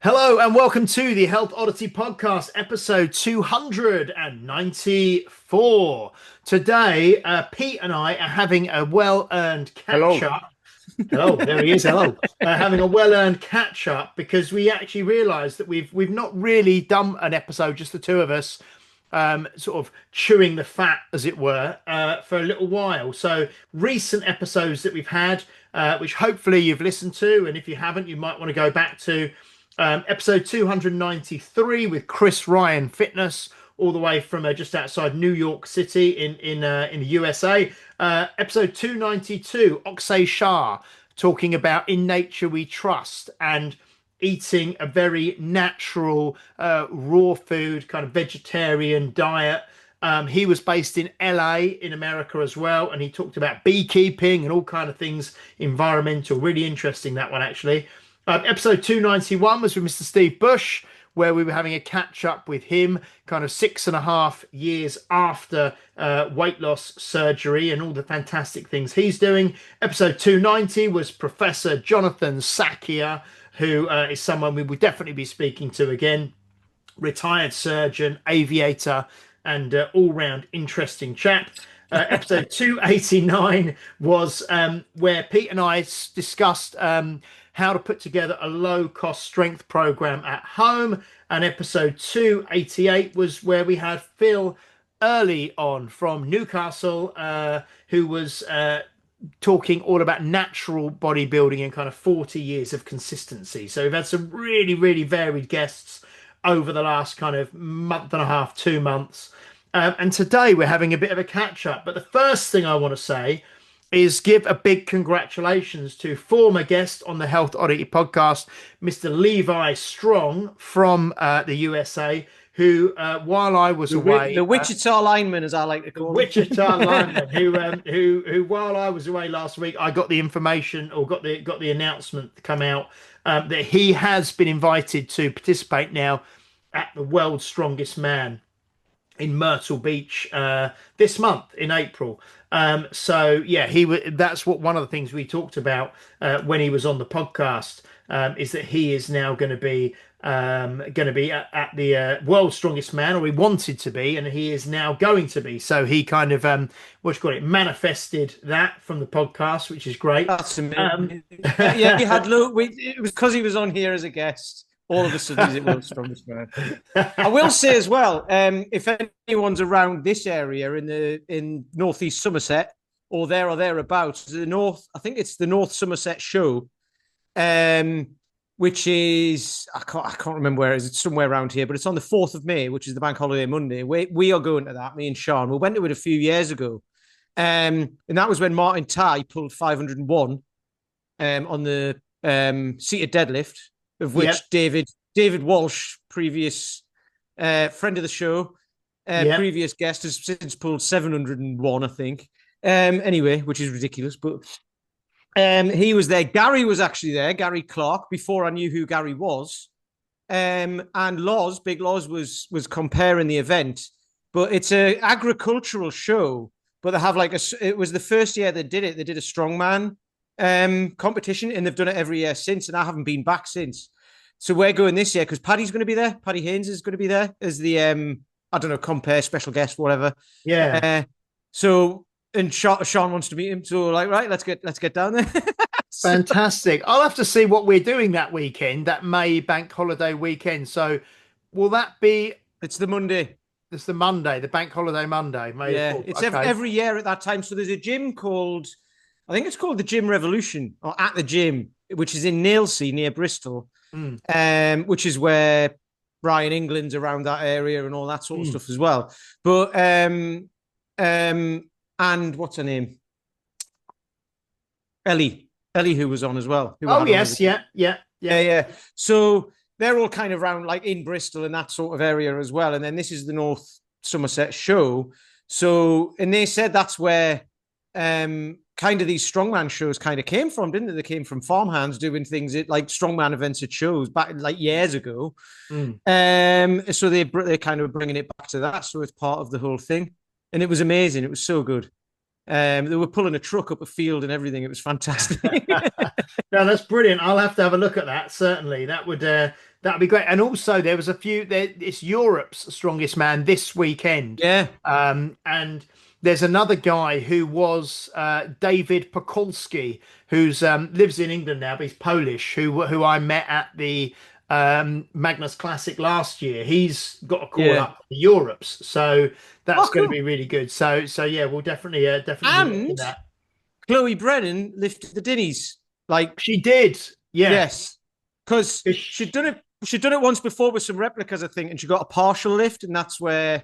Hello and welcome to the Health Oddity Podcast, episode 294. Today, Pete and I are having a well-earned Hello. catch-up. Hello, there he is. Hello, having a well-earned catch-up because we actually realised that we've not really done an episode, just the two of us, sort of chewing the fat, as it were, for a little while. So recent episodes that we've had, which hopefully you've listened to, and if you haven't, you might want to go back to. Episode 293 with Chris Ryan Fitness, all the way from just outside New York City in the USA. Episode 292, Akshay Shah, talking about In Nature We Trust and eating a very natural, raw food, kind of vegetarian diet. He was based in LA in America as well, and he talked about beekeeping and all kind of things environmental. Really interesting, that one actually. Episode 291 was with Mr. Steve Bush, where we were having a catch up with him, kind of 6.5 years after weight loss surgery and all the fantastic things he's doing. Episode 290 was Professor Jonathan Sakia, who is someone we will definitely be speaking to again. Retired surgeon, aviator, and all-round interesting chap. Episode 289 was where Pete and I discussed how to put together a low-cost strength program at home. And episode 288 was where we had Phil early on from Newcastle, who was talking all about natural bodybuilding and kind of 40 years of consistency. So we've had some really, really varied guests over the last kind of month and a half, 2 months. And today we're having a bit of a catch up. But the first thing I want to say is give a big congratulations to former guest on the Health Oddity podcast, Mr. Levi Strong from the USA, who, while I was away, The Wichita lineman, as I like to the call him. Wichita lineman, who, while I was away last week, I got the information or got the announcement to come out that he has been invited to participate now at the World's Strongest Man in Myrtle Beach this month in April. So yeah, that's what one of the things we talked about when he was on the podcast, is that he is now going to be at the World's Strongest Man, or he wanted to be, and he is now going to be. So he kind of what you call it, manifested that from the podcast, which is great. That's amazing. Yeah, we had it was because he was on here as a guest. All of a sudden, he's at World's Strongest Man. I will say as well, if anyone's around this area in northeast Somerset or there or thereabouts, I think it's the North Somerset show, which is I can't remember where it is. It's somewhere around here, but it's on the 4th of May, which is the bank holiday Monday. We are going to that. Me and Sean. We went to it a few years ago, and that was when Martin Ty pulled 501 on the seated deadlift, of which David Walsh, previous friend of the show, previous guest, has since pulled 701, I think. Anyway, which is ridiculous, but he was there. Gary was actually there, Gary Clark, before I knew who Gary was. And Big Loz was comparing the event, but it's an agricultural show. But they have it was the first year they did it. They did a strongman competition, and they've done it every year since, and I haven't been back since. So we're going this year because Paddy's going to be there. Paddy Haynes is going to be there as the I don't know, compare special guest, whatever. Yeah. So and Sean wants to meet him. So right, let's get down there. Fantastic. I'll have to see what we're doing that weekend, that May bank holiday weekend. So will that be? It's the Monday. It's the Monday, the bank holiday Monday. May yeah, it's okay. every year at that time. So there's a gym called, I think it's called the Gym Revolution, or At the Gym, which is in Nailsea near Bristol, which is where Brian England's around that area and all that sort of stuff as well. But and what's her name? Ellie, who was on as well. Oh yes, yeah. So they're all kind of around in Bristol and that sort of area as well. And then this is the North Somerset show. So, and they said that's where kind of these strongman shows kind of came from, didn't they? They came from farmhands doing things like strongman events at shows back years ago. So they're kind of bringing it back to that. So it's part of the whole thing. And it was amazing. It was so good. They were pulling a truck up a field and everything. It was fantastic. No, that's brilliant. I'll have to have a look at that. Certainly, that'd be great. And also, there was a few. It's Europe's Strongest Man this weekend, Yeah. and there's another guy who was David Pokolski, who's lives in England now, but he's Polish. Who I met at the Magnus Classic last year. He's got a call Yeah. up for Europe's, so Oh, that's going to cool. be really good. So yeah, we'll definitely be watching And that. Chloe Brennan lifted the Dinnies. Like, She did, yeah. yes, because 'Cause she'd done it. She'd done it once before with some replicas, I think, and she got a partial lift, and that's where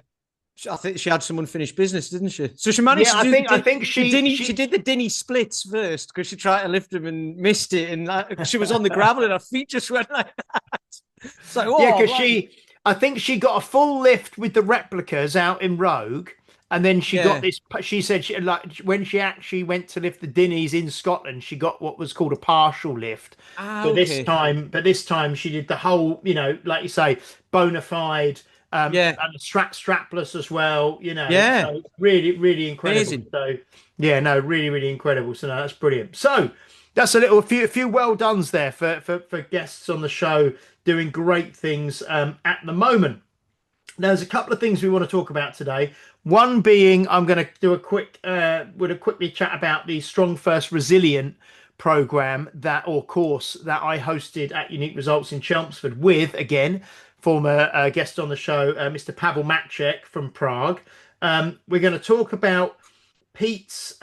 I think she had some unfinished business, didn't she? So she managed Yeah, to I do think I think the she Dinny. She she did the Dinny splits first because she tried to lift them and missed it, and she was on the gravel and her feet just went like that. It's like, yeah, oh, because right. I think she got a full lift with the replicas out in Rogue, and then she got Yeah. this. She said she like when she actually went to lift the Dinnies in Scotland, she got what was called a partial lift. Ah, okay. But this time she did the whole, like you say, bona fide, Yeah. and strapless as well. Yeah. So really, really incredible. Amazing. So yeah, no, really, really incredible. So no, that's brilliant. So that's a few well dones there for guests on the show doing great things at the moment. Now, there's a couple of things we want to talk about today. One being, I'm going to do would quickly chat about the Strongfirst Resilient program or course that I hosted at Unique Results in Chelmsford with, again, former guest on the show, Mr. Pavel Matchek from Prague. We're going to talk about Pete's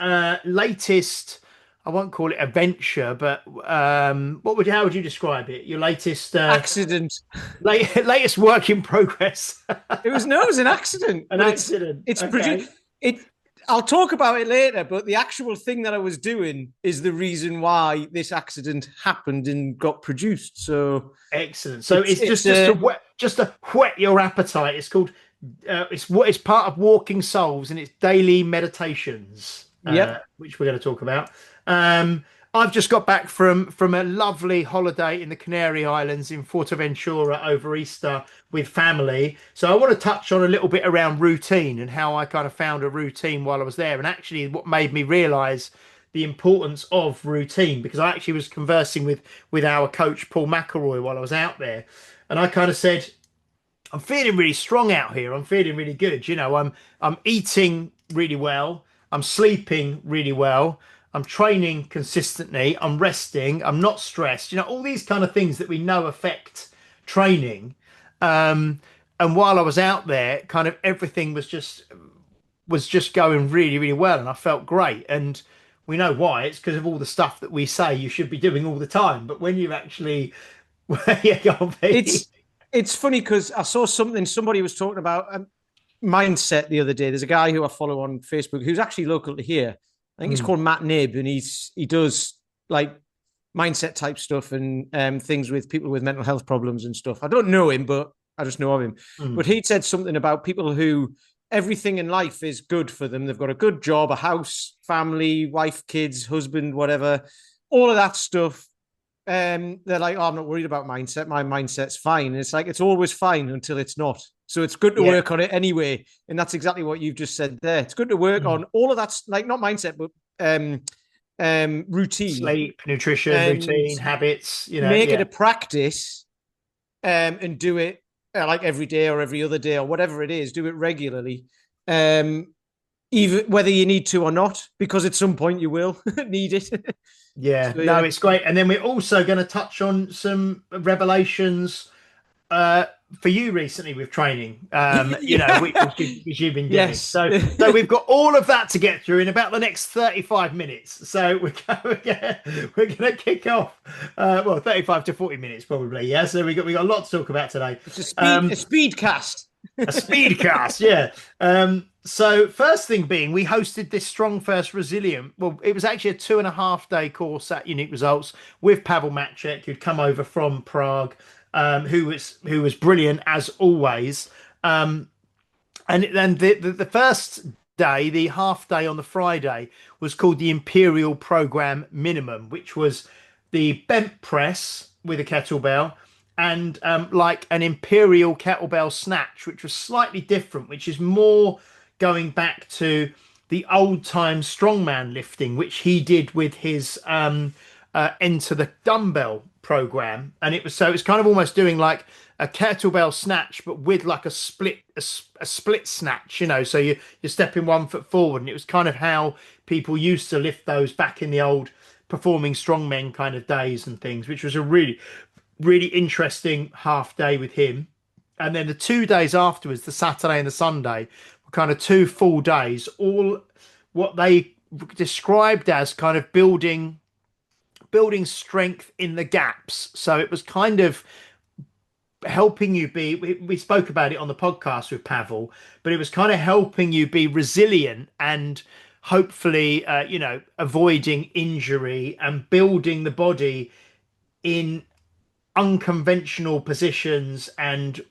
latest. I won't call it a venture, but how would you describe it? Your latest Accident. latest work in progress. It was an accident, An but accident. it's Okay. produced it. I'll talk about it later, but the actual thing that I was doing is the reason why this accident happened and got produced. So Excellent. So it's it's just to whet your appetite. It's called it's part of Walking Souls and it's daily meditations, yep. which we're going to talk about. Um, I've just got back from a lovely holiday in the Canary Islands in Fuerteventura over Easter with family. So I want to touch on a little bit around routine and how I kind of found a routine while I was there, and actually what made me realise the importance of routine, because I actually was conversing with our coach Paul McElroy while I was out there, and I kind of said, I'm feeling really strong out here. I'm feeling really good. I'm eating really well. I'm sleeping really well. I'm training consistently. I'm resting. I'm not stressed. All these kind of things that we know affect training. Um, and while I was out there, kind of everything was just going really, really well, and I felt great. And we know why. It's because of all the stuff that we say you should be doing all the time. But when you actually, yeah, go on, Pete. It's it's funny because I saw something somebody was talking about mindset the other day. There's a guy who I follow on Facebook who's actually local to here. I think he's Mm, called Matt Nibb, and he does like mindset type stuff and things with people with mental health problems and stuff. I don't know him, but I just know of him. But mm. he'd said something about people who everything in life is good for them. They've got a good job, a house, family, wife, kids, husband, whatever, all of that stuff. They're like, oh, I'm not worried about mindset. My mindset's fine. And it's like, it's always fine until it's not. So it's good to Yeah. work on it anyway. And that's exactly what you've just said there. It's good to work Mm. on all of that, like not mindset, but routine Sleep, nutrition, and routine, habits, make it yeah. a practice and do it like every day or every other day or whatever it is, do it regularly. Even whether you need to or not, because at some point you will need it. Yeah, So no, yeah. it's great. And then we're also going to touch on some revelations uh, for you recently with training, Yeah. which you've been doing. Yes. So we've got all of that to get through in about the next 35 minutes. So we're going to kick off, 35 to 40 minutes probably. Yeah. So we got a lot to talk about today. It's Um, a speed cast. A speed cast, yeah. So first thing being, we hosted this Strongfirst Resilient. Well, it was actually a 2.5 day course at Unique Results with Pavel Matchek, who'd come over from Prague, who was brilliant as always. And then the first day, the half day on the Friday, was called the Imperial Program Minimum, which was the bent press with a kettlebell and like an Imperial kettlebell snatch, which was slightly different, which is more going back to the old time strongman lifting, which he did with his Enter the Dumbbell program. And it was so it's kind of almost doing like a kettlebell snatch, but with like a split snatch, So you're stepping 1 foot forward, and it was kind of how people used to lift those back in the old performing strongmen kind of days and things, which was a really interesting half day with him. And then the 2 days afterwards, the Saturday and the Sunday, were kind of 2 full days, all what they described as kind of building strength in the gaps. So it was kind of helping you be, we spoke about it on the podcast with Pavel, but it was kind of helping you be resilient and hopefully avoiding injury and building the body in unconventional positions. And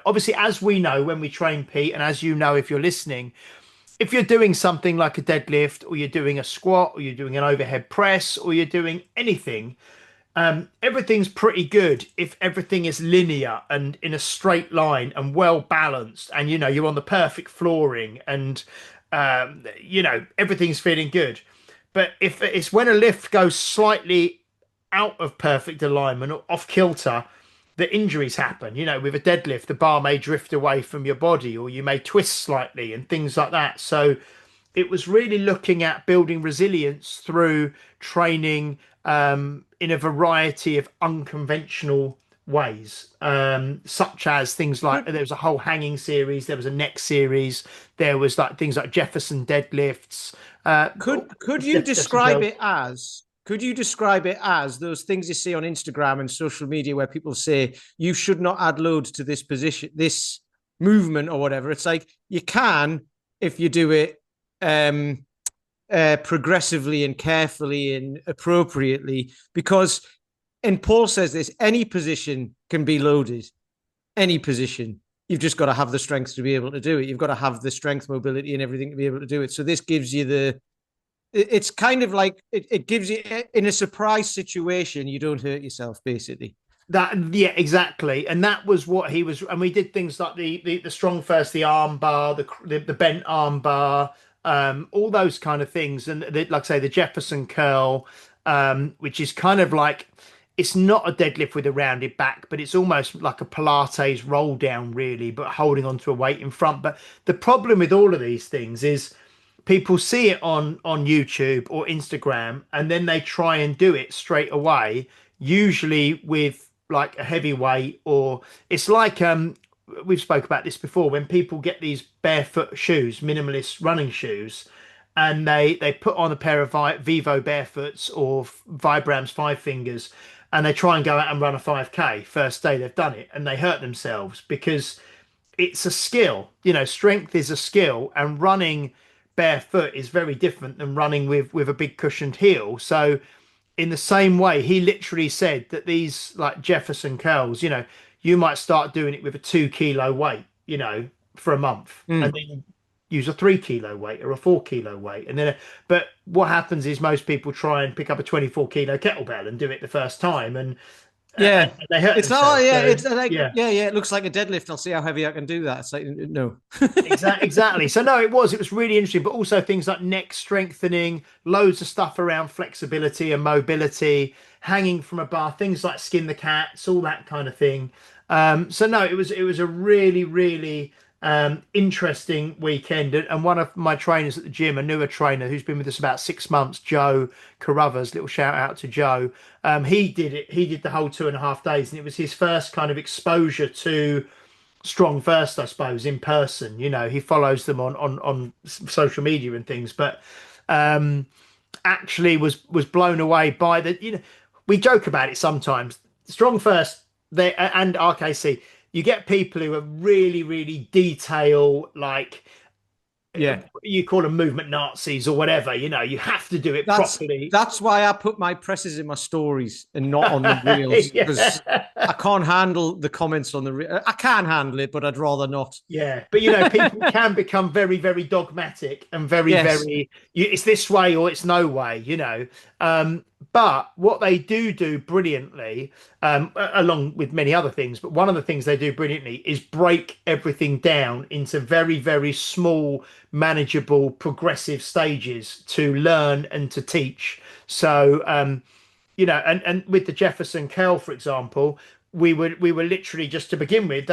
obviously, as we know when we train, Pete, and as you know if you're listening, if you're doing something like a deadlift, or you're doing a squat, or you're doing an overhead press, or you're doing anything, everything's pretty good if everything is linear and in a straight line and well balanced, and you're on the perfect flooring, and everything's feeling good. But if it's when a lift goes slightly out of perfect alignment or off kilter, the injuries happen. With a deadlift, the bar may drift away from your body, or you may twist slightly and things like that. So it was really looking at building resilience through training in a variety of unconventional ways, such as things like there was a whole hanging series, there was a neck series, there was like things like Jefferson deadlifts. Could you describe it as? Could you describe it as those things you see on Instagram and social media where people say you should not add load to this position, this movement or whatever? It's like you can if you do it progressively and carefully and appropriately, because, and Paul says this, any position can be loaded, any position. You've just got to have the strength to be able to do it. You've got to have the strength, mobility and everything to be able to do it. So this gives you it's kind of like it gives you, in a surprise situation, you don't hurt yourself, basically. Yeah, exactly. And that was what he was. And we did things like the Strongfirst, the arm bar, the bent arm bar, all those kind of things. And like I say, the Jefferson curl, which is kind of like, it's not a deadlift with a rounded back, but it's almost like a Pilates roll down, really, but holding onto a weight in front. But the problem with all of these things is people see it on YouTube or Instagram, and then they try and do it straight away, usually with like a heavy weight, or it's like we've spoke about this before, when people get these barefoot shoes, minimalist running shoes, and they put on a pair of Vivo barefoots or Vibrams five fingers, and they try and go out and run a 5K first day they've done it, and they hurt themselves because it's a skill. Strength is a skill, and running barefoot is very different than running with a big cushioned heel. So in the same way, he literally said that these like Jefferson curls, you might start doing it with a 2 kilo weight, for a month, and then use a 3 kilo weight or a 4 kilo weight. And then, but what happens is most people try and pick up a 24 kilo kettlebell and do it the first time. And yeah, they hurt it's themselves. yeah, So, it's like yeah, it looks like a deadlift. I'll see how heavy I can do that. It's like no. Exactly. So no, it was really interesting, but also things like neck strengthening, loads of stuff around flexibility and mobility, hanging from a bar, things like skin the cats, all that kind of thing. So no, it was a really interesting weekend. And one of my trainers at the gym, a newer trainer who's been with us about 6 months, Joe Carruthers, little shout out to Joe. He did the whole 2.5 days, and it was his first kind of exposure to Strongfirst, I suppose, in person. He follows them on social media and things, but actually was blown away by we joke about it sometimes. Strongfirst, they and RKC, you get people who are really detail, like, yeah, you call them movement Nazis or whatever. You have to do it properly. That's why I put my presses in my stories and not on the reels, because I can't handle the comments on the I can handle it, but I'd rather not. Yeah, but people can become very dogmatic and very it's this way or it's no way. But what they do brilliantly, along with many other things, but one of the things they do brilliantly is break everything down into very, very small, manageable, progressive stages to learn and to teach. So, and with the Jefferson curl, for example, we were literally just to begin with.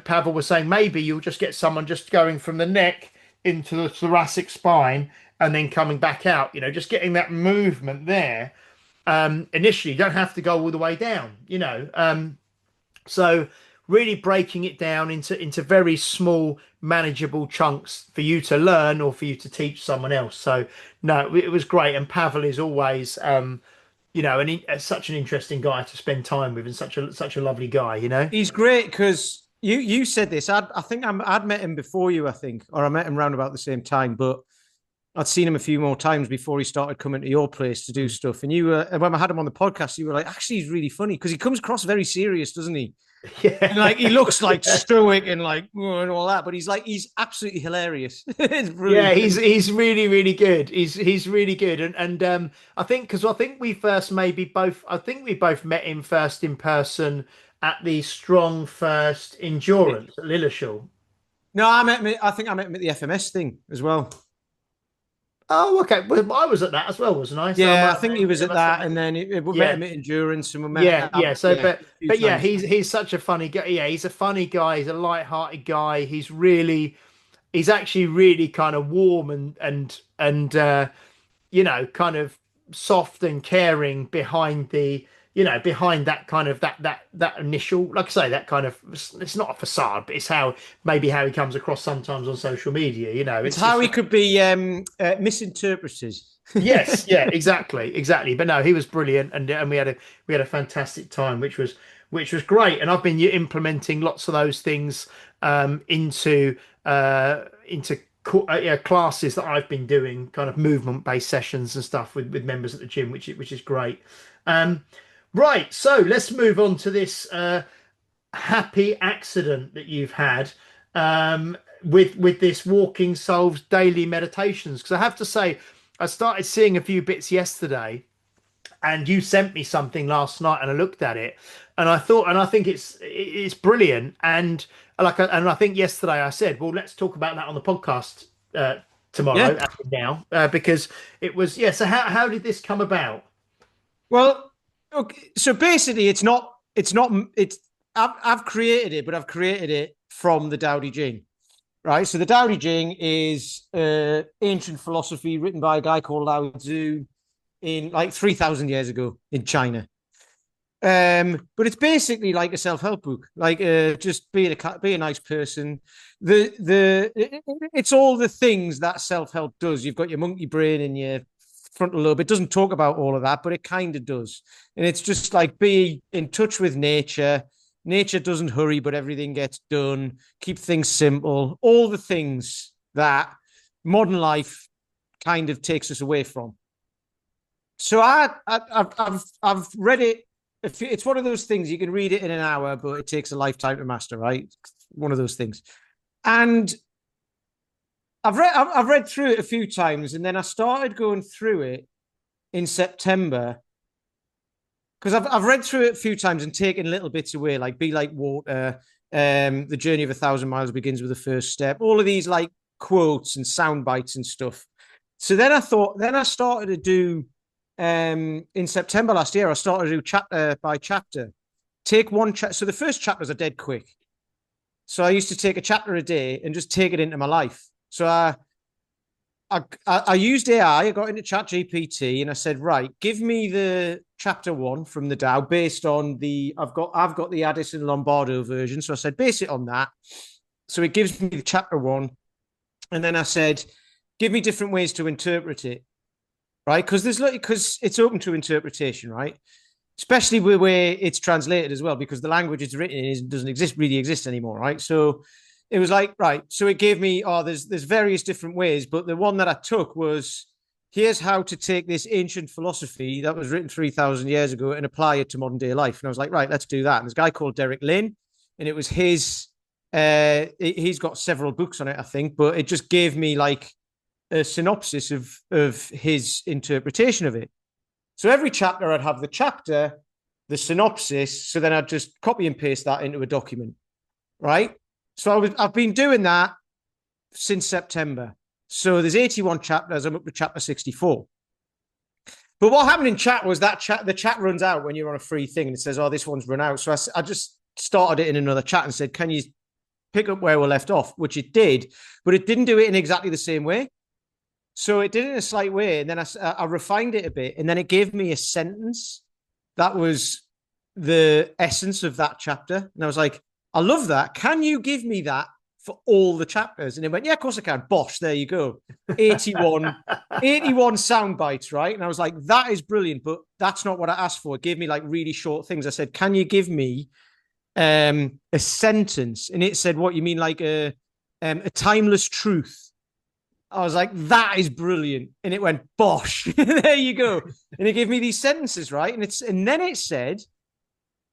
Pavel was saying maybe you'll just get someone just going from the neck into the thoracic spine and then coming back out. Just getting that movement there. Initially, you don't have to go all the way down. So really breaking it down into very small, manageable chunks for you to learn or for you to teach someone else. So no, it was great. And Pavel is always such an interesting guy to spend time with, and such a lovely guy. He's great because you said this. I think I'd met him before you, I think, or I met him around about the same time, but I'd seen him a few more times before he started coming to your place to do stuff. And you were, when I had him on the podcast, you were like, actually, he's really funny because he comes across very serious, doesn't he? Yeah. And like he looks like stoic and like and all that, but he's absolutely hilarious. It's Yeah, brilliant. he's really really good. He's really good, and I think because I think we first maybe both I think we both met him first in person at the Strongfirst Endurance at Lilleshall. No, I think I met him at the FMS thing as well. Oh, okay. Well, I was at that as well, wasn't I? So I Yeah, I might think he was it at must have that, been. and then we met Yeah, him at Endurance, and we met yeah. So, yeah, but a few but yeah, times. he's such a funny guy. Yeah, he's a funny guy. He's a light-hearted guy. He's actually really kind of warm and kind of soft and caring behind that kind of that initial, like I say, that kind of, it's not a facade, but it's how he comes across sometimes on social media. It's It's how just he could be misinterpreted. yes, yeah, exactly. But no, he was brilliant, and we had a fantastic time, which was great. And I've been implementing lots of those things into classes that I've been doing, kind of movement based sessions and stuff with members at the gym, which is great. Um, right, so let's move on to this happy accident that you've had with this walking solves daily meditations, because I have to say I started seeing a few bits yesterday, and you sent me something last night, and I looked at it, and I think it's brilliant, and I think yesterday I said, well, let's talk about that on the podcast tomorrow, Yeah. actually now, because it was, yeah. So how did this come about? Well, okay. So basically, it's I've created it, but I've created it from the Tao Te Ching, right? So the Tao Te Ching is ancient philosophy written by a guy called Lao Tzu in like 3,000 years ago in China. But it's basically like a self-help book, like just be a nice person. It's all the things that self-help does. You've got your monkey brain and your frontal lobe. It doesn't talk about all of that, but it kind of does. And it's just like be in touch with nature. Nature doesn't hurry, but everything gets done. Keep things simple. All the things that modern life kind of takes us away from. So I've read it. It's one of those things you can read it in an hour, but it takes a lifetime to master. Right, one of those things. And I've read through it a few times, and then I started going through it in September because I've read through it a few times and taken little bits away, like "Be like water," "The journey of 1,000 miles begins with the first step." All of these like quotes and sound bites and stuff. So then I started to do in September last year. I started to do chapter by chapter. Take one chapter. So the first chapters are dead quick. So I used to take a chapter a day and just take it into my life. So I used AI. I got into Chat GPT and I said, right, give me the chapter one from the Tao based on I've got the Addison Lombardo version. So I said, base it on that. So it gives me the chapter one. And then I said, give me different ways to interpret it. Right. Because it's open to interpretation, right? Especially where it's translated as well, because the language it's written in doesn't really exist anymore, right? So it was like, right. So it gave me, there's various different ways, but the one that I took was, here's how to take this ancient philosophy that was written 3,000 years ago and apply it to modern day life. And I was like, right, let's do that. And this guy called Derek Lynn, and it was his, he's got several books on it, I think, but it just gave me like a synopsis of his interpretation of it. So every chapter I'd have the chapter, the synopsis. So then I'd just copy and paste that into a document, right? So I've been doing that since September. So there's 81 chapters. I'm up to chapter 64. But what happened in chat was that the chat runs out when you're on a free thing and it says, oh, this one's run out. So I just started it in another chat and said, can you pick up where we left off? Which it did, but it didn't do it in exactly the same way. So it did it in a slight way. And then I refined it a bit. And then it gave me a sentence that was the essence of that chapter. And I was like, I love that. Can you give me that for all the chapters? And it went, yeah, of course I can. Bosh, there you go. 81 sound bites, right? And I was like, that is brilliant, but that's not what I asked for. It gave me like really short things. I said, can you give me a sentence? And it said, what you mean, like a timeless truth? I was like, that is brilliant. And it went, bosh, there you go. And it gave me these sentences, right? And then it said,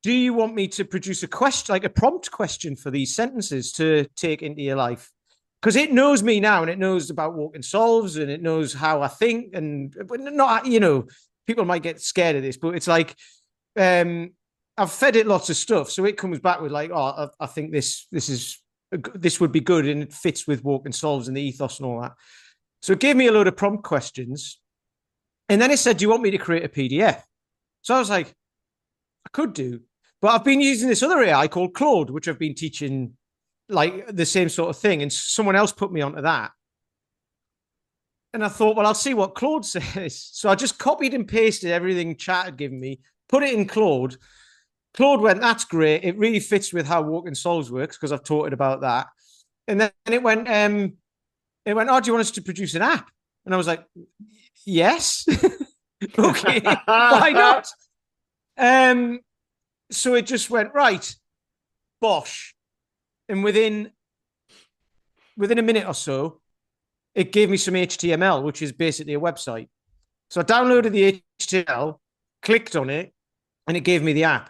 do you want me to produce a question, like a prompt question for these sentences to take into your life? Because it knows me now and it knows about walking solves and it knows how I think. And not, people might get scared of this, but it's like, I've fed it lots of stuff. So it comes back with like, oh, I think this would be good and it fits with walking solves and the ethos and all that. So it gave me a load of prompt questions. And then it said, do you want me to create a PDF? So I was like, I could do. But I've been using this other AI called Claude, which I've been teaching like the same sort of thing. And someone else put me onto that. And I thought, well, I'll see what Claude says. So I just copied and pasted everything chat had given me, put it in Claude. Claude went, that's great. It really fits with how Walking Souls works because I've taught it about that. And then it went, oh, do you want us to produce an app? And I was like, yes. Okay, why not? So it just went, right, bosh. And within a minute or so, it gave me some HTML, which is basically a website. So I downloaded the HTML, clicked on it, and it gave me the app.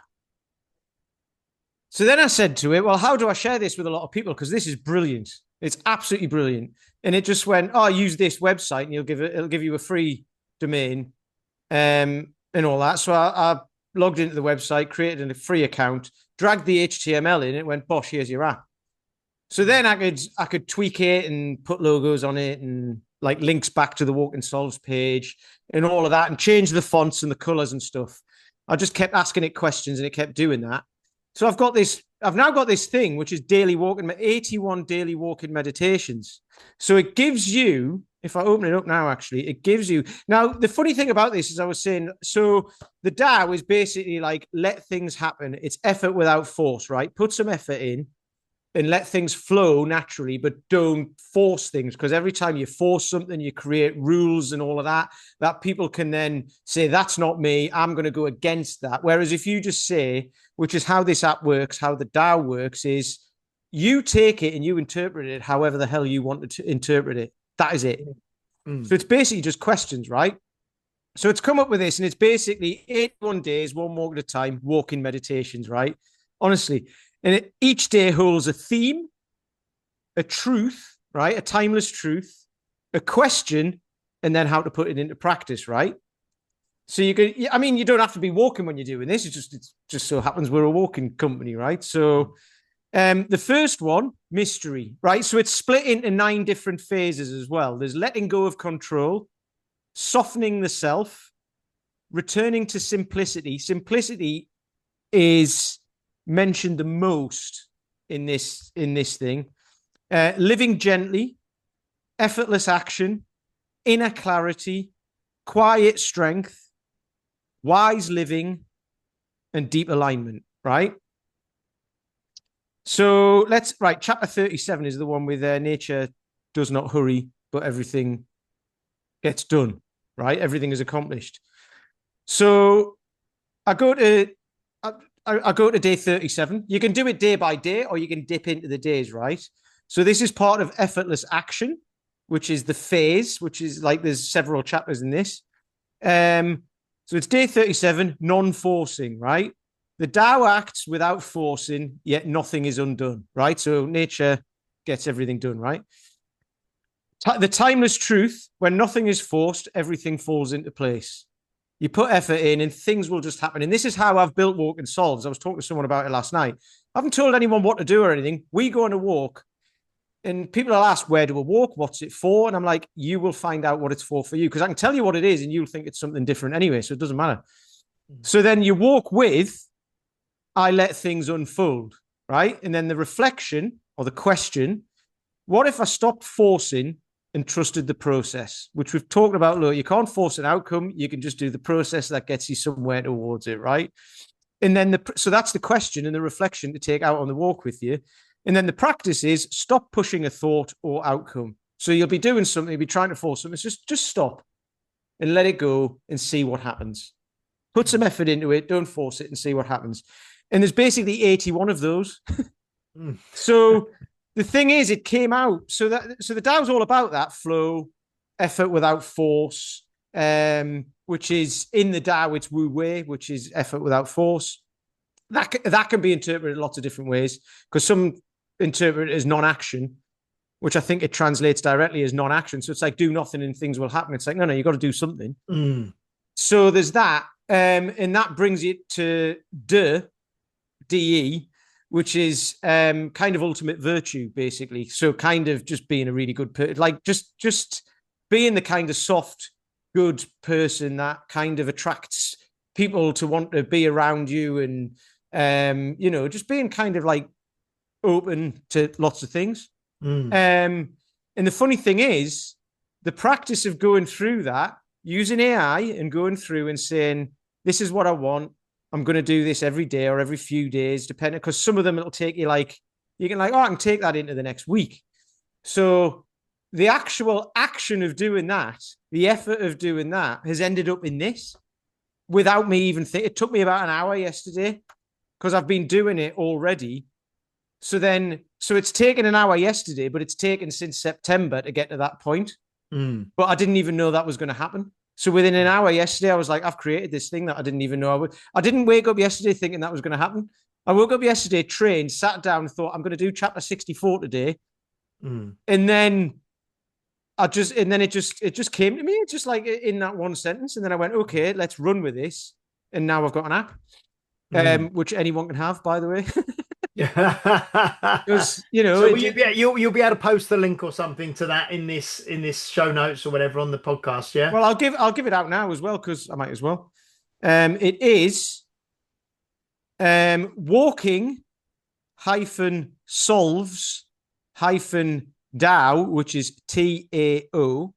So then I said to it, well, how do I share this with a lot of people? Because this is brilliant. It's absolutely brilliant. And it just went, oh, use this website and it'll give you a free domain and all that. So I logged into the website, created a free account, dragged the HTML in, it went, bosh, here's your app. So then I could tweak it and put logos on it and like links back to the Walking Solves page and all of that and change the fonts and the colors and stuff. I just kept asking it questions and it kept doing that. So I've now got this thing, which is 81 daily walking meditations. So it gives you, if I open it up now, actually, it gives you, now the funny thing about this is I was saying, so the Tao is basically like, let things happen. It's effort without force, right? Put some effort in and let things flow naturally, but don't force things. Because every time you force something, you create rules and all of that people can then say, that's not me, I'm going to go against that. Whereas if you just say, which is how this app works, how the Tao works, is you take it and you interpret it however the hell you want to interpret it. That is it. Mm. So it's basically just questions, right? So it's come up with this, and it's basically 81 days, one walk at a time, walking meditations, right? Honestly. And each day holds a theme, a truth, right? A timeless truth, a question, and then how to put it into practice, right? So you don't have to be walking when you're doing this. It just so happens we're a walking company, right? So the first one, mystery, right? So it's split into 9 different phases as well. There's letting go of control, softening the self, returning to simplicity. Simplicity is mentioned the most in this thing. Living gently, effortless action, inner clarity, quiet strength, wise living, and deep alignment, right? So chapter 37 is the one with nature does not hurry, but everything gets done, right? Everything is accomplished. So I go to day 37. You can do it day by day, or you can dip into the days, right? So this is part of effortless action, which is the phase, which is like there's several chapters in this. So it's day 37, non-forcing, right? The Tao acts without forcing, yet nothing is undone, right? So nature gets everything done, right? The timeless truth, when nothing is forced, everything falls into place. You put effort in and things will just happen. And this is how I've built Walk and Solves. I was talking to someone about it last night. I haven't told anyone what to do or anything. We go on a walk and people will ask, where do we walk? What's it for? And I'm like, you will find out what it's for you. Because I can tell you what it is and you'll think it's something different anyway. So it doesn't matter. So then you walk with, I let things unfold, right? And then the reflection or the question, what if I stopped forcing and trusted the process, which we've talked about. Look, you can't force an outcome. You can just do the process that gets you somewhere towards it, right? And then so that's the question and the reflection to take out on the walk with you. And then the practice is stop pushing a thought or outcome. So you'll be doing something, you'll be trying to force something. It's just stop and let it go and see what happens. Put some effort into it. Don't force it and see what happens. And there's basically 81 of those. So the thing is, it came out. So the Tao's all about that flow, effort without force, which is in the Tao, it's Wu Wei, which is effort without force. That can be interpreted lots of different ways, because some interpret it as non-action, which I think it translates directly as non-action. So it's like do nothing and things will happen. It's like, no, you got to do something. So there's that. And that brings it to DE, which is kind of ultimate virtue, basically. So kind of just being a really good person, like just being the kind of soft, good person that kind of attracts people to want to be around you, and just being kind of like open to lots of things. And the funny thing is, the practice of going through that, using AI and going through and saying, this is what I want. I'm going to do this every day or every few days, depending, because some of them it'll take you I can take that into the next week. So the actual action of doing that, the effort of doing that has ended up in this without me even think. It took me about an hour yesterday because I've been doing it already. So it's taken an hour yesterday, but it's taken since September to get to that point. But I didn't even know that was going to happen. So within an hour yesterday, I was like, I've created this thing that I didn't even know I would. I didn't wake up yesterday thinking that was going to happen. I woke up yesterday, trained, sat down, and thought, I'm going to do chapter 64 today. And then it just came to me. It's just like in that one sentence. And then I went, okay, let's run with this. And now I've got an app, which anyone can have, by the way. Because so you'll be able to post the link or something to that in this show notes or whatever on the podcast. Yeah. Well, I'll give it out now as well, because I might as well. It is walking hyphen solves hyphen Tao, which is TAO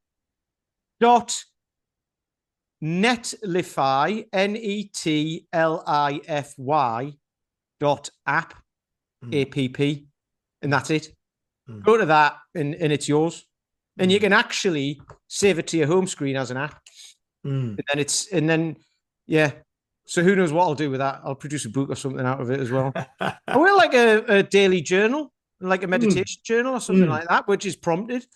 .netlify netlify .app, and that's it. Go to that and it's yours. And you can actually save it to your home screen as an app. And then so who knows what I'll do with that? I'll produce a book or something out of it as well. I will, like a daily journal, like a meditation journal or something like that, which is prompted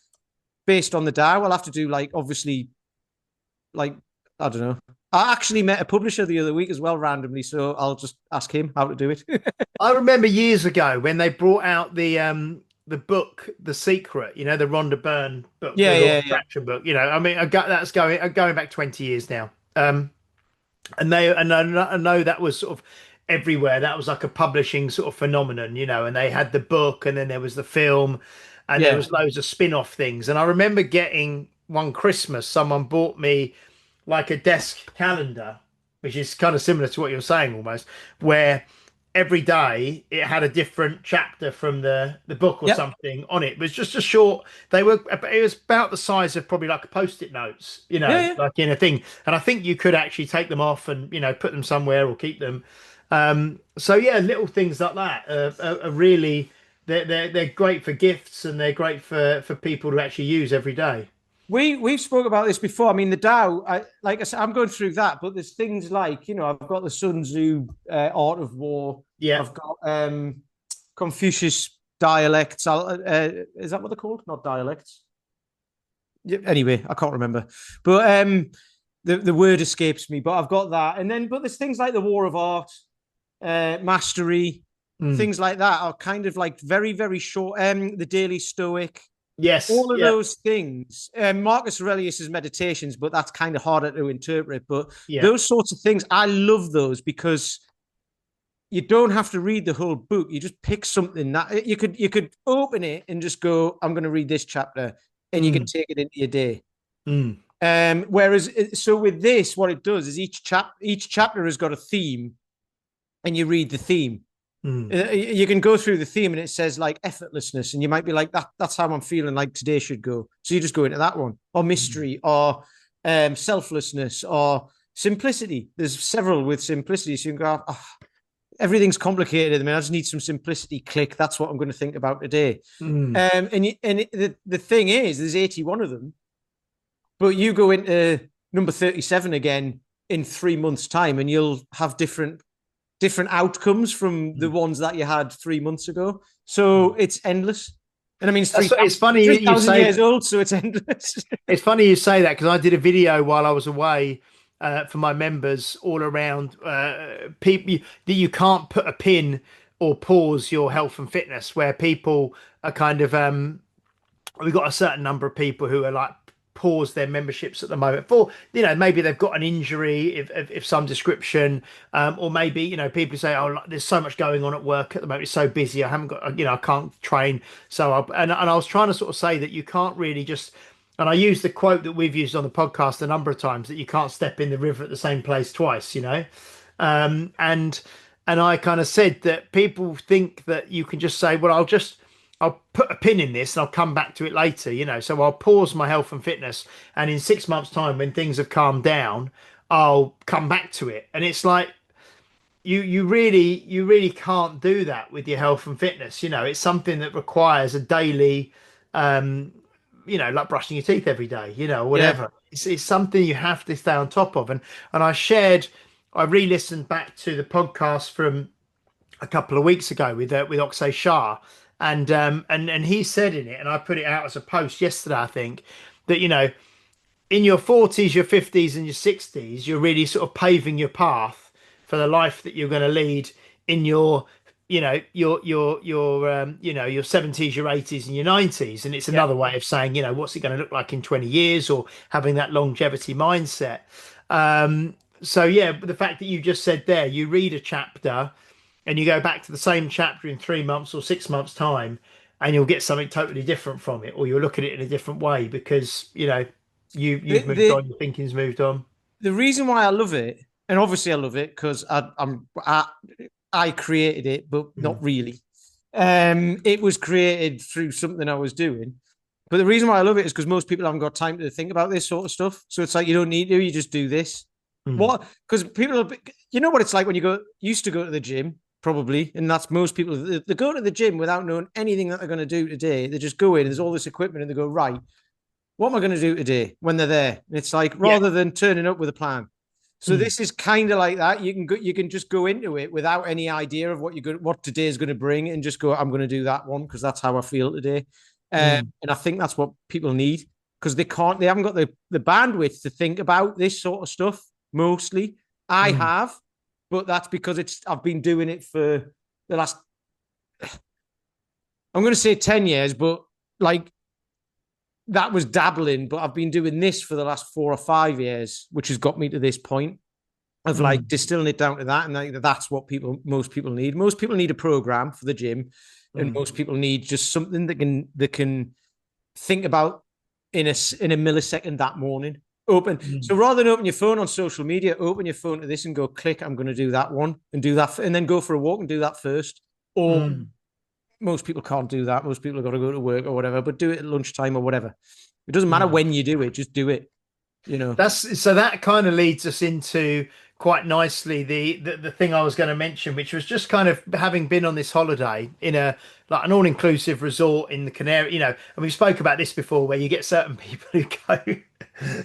based on the Tao. I'll have to do obviously, I don't know. I actually met a publisher the other week as well, randomly, so I'll just ask him how to do it. I remember years ago when they brought out the book, The Secret, the Rhonda Byrne book, traction book. I mean, that's going back 20 years now. And I know that was sort of everywhere. That was like a publishing sort of phenomenon, and they had the book, and then there was the film, and there was loads of spin-off things. And I remember getting one Christmas, someone bought me like a desk calendar, which is kind of similar to what you're saying almost, where every day it had a different chapter from the book or something on it. It was just a short, it was about the size of probably like post-it notes, like in a thing. And I think you could actually take them off and, put them somewhere or keep them. So little things like that are really, they're great for gifts, and they're great for people to actually use every day. We've spoke about this before. I mean, the Tao, like I said, I'm going through that, but there's things like, I've got the Sun Tzu Art of War. Yeah. I've got Confucius dialects. Is that what they're called? Not dialects. Yeah, anyway, I can't remember. But the word escapes me. But I've got that. But there's things like the War of Art, Mastery, things like that are kind of like very, very short. The Daily Stoic. Yes. All of Yeah. those things, Marcus Aurelius's meditations, but that's kind of harder to interpret. But Yeah. those sorts of things, I love those because you don't have to read the whole book. You just pick something that you could open it and just go, I'm going to read this chapter, and you can Mm, take it into your day. mm, Whereas, so with this, what it does is each chapter has got a theme, and you read the theme. mm, You can go through the theme, and it says like effortlessness, and you might be like, That's how I'm feeling like today should go. So you just go into that one, or mm. mystery, or selflessness, or simplicity. There's several with simplicity, so you can go, oh, everything's complicated at the minute. I just need some simplicity. Click. That's what I'm going to think about today. Mm. The thing is, there's 81 of them, but you go into number 37 again in 3 months' time, and you'll have different outcomes from the Mm. ones that you had 3 months ago. So it's endless. And I mean, it's It's funny 3,000 you say. years old, so it's endless. It's funny you say that because I did a video while I was away for my members all around people that you can't put a pin or pause your health and fitness, where people are kind of we've got a certain number of people who are like pause their memberships at the moment for maybe they've got an injury if some description, or maybe people say, oh, like, there's so much going on at work at the moment, it's so busy, I haven't got, I can't train. So and I was trying to sort of say that you can't really just, and I use the quote that we've used on the podcast a number of times, that you can't step in the river at the same place twice, and I kind of said that people think that you can just say, well, I'll put a pin in this and I'll come back to it later, So I'll pause my health and fitness, and in 6 months' time, when things have calmed down, I'll come back to it. And it's like you really can't do that with your health and fitness. It's something that requires a daily, um, like brushing your teeth every day, or Yeah. whatever. It's something you have to stay on top of. And I re-listened back to the podcast from a couple of weeks ago with Oksay Shah, and he said in it, and I put it out as a post yesterday, I think, that in your 40s, your 50s, and your 60s, you're really sort of paving your path for the life that you're going to lead in your 70s, your 80s, and your 90s. And it's Yeah. another way of saying, what's it going to look like in 20 years, or having that longevity mindset. So yeah, but the fact that you just said there, you read a chapter and you go back to the same chapter in 3 months or 6 months time, and you'll get something totally different from it, or you'll look at it in a different way because you've The, moved the on, your thinking's moved on. the reason why I love it, and obviously I love it because I created it, but Mm, not really. It was created through something I was doing. But the reason why I love it is because most people haven't got time to think about this sort of stuff. So it's like you don't need to, you just do this. mm, What? Because you know what it's like when used to go to the gym, probably, and that's most people. They go to the gym without knowing anything that they're going to do today. They just go in, there's all this equipment, and they go, right, what am I going to do today when they're there? And it's like, yeah. rather than turning up with a plan. So Mm, this is kind of like that. You can just go into it without any idea of what today is going to bring, and just go, I'm going to do that one because that's how I feel today. mm, And I think that's what people need because they haven't got the bandwidth to think about this sort of stuff. Mostly, I mm, have, but that's because I've been doing it for the last, I'm going to say 10 years, but like that was dabbling, but I've been doing this for the last 4 or 5 years, which has got me to this point of like mm, distilling it down to that. And like, that's what most people need. Most people need a program for the gym, and mm, most people need just something that can think about in a millisecond that morning. Open. So mm, rather than open your phone on social media, open your phone to this and go click. I'm going to do that one and do that, and then go for a walk and do that first. Or mm. most people can't do that. Most people have got to go to work or whatever, but do it at lunchtime or whatever. It doesn't matter Mm. when you do it, just do it, you know. That kind of leads us into quite nicely the thing I was going to mention, which was just kind of having been on this holiday in a like an all-inclusive resort in the Canary, and we spoke about this before, where you get certain people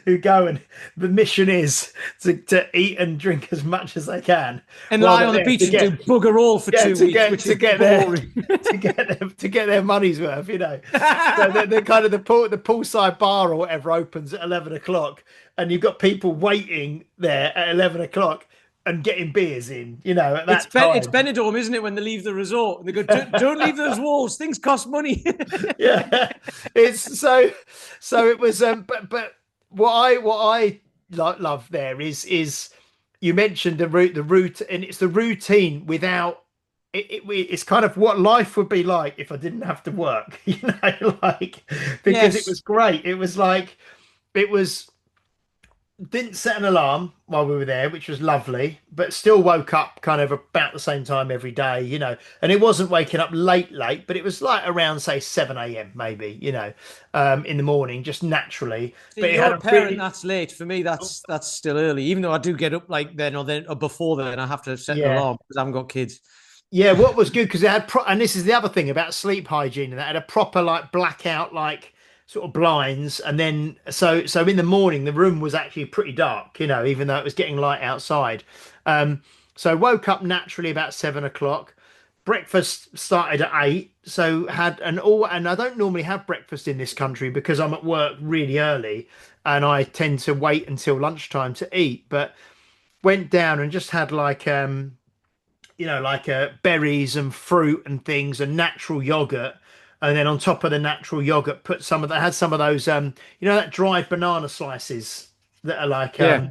who go and the mission is to eat and drink as much as they can And while lie they're on the there beach and do bugger all for yeah, 2 weeks, which to is get their boring. to get their money's worth. So they're kind of the poolside bar or whatever opens at 11 o'clock, and you've got people waiting there at 11 o'clock. and getting beers in, at It's that It's time. Benidorm, isn't it? When they leave the resort and they go, don't leave those walls. Things cost money. Yeah, it's so it was. But what I love there is you mentioned the route, and it's the routine without. It's kind of what life would be like if I didn't have to work, like because it Yes. was great. It was like it was didn't set an alarm while we were there, which was lovely, but still woke up kind of about the same time every day, and it wasn't waking up late, but it was like around say 7 a.m. maybe, in the morning, just naturally. See, But it you're had a a parent, really, that's late. For me, that's still early. Even though I do get up like then or before then, I have to set an yeah. alarm because I haven't got kids. Yeah, what was good because it had and this is the other thing about sleep hygiene, and that had a proper like blackout like sort of blinds, and then so in the morning the room was actually pretty dark, even though it was getting light outside. Um, so woke up naturally about 7 o'clock. Breakfast started at 8, so had an all, and I don't normally have breakfast in this country because I'm at work really early, and I tend to wait until lunchtime to eat. But went down and just had like berries and fruit and things and natural yogurt. And then on top of the natural yogurt, put some of that had some of those that dried banana slices that are like Yeah.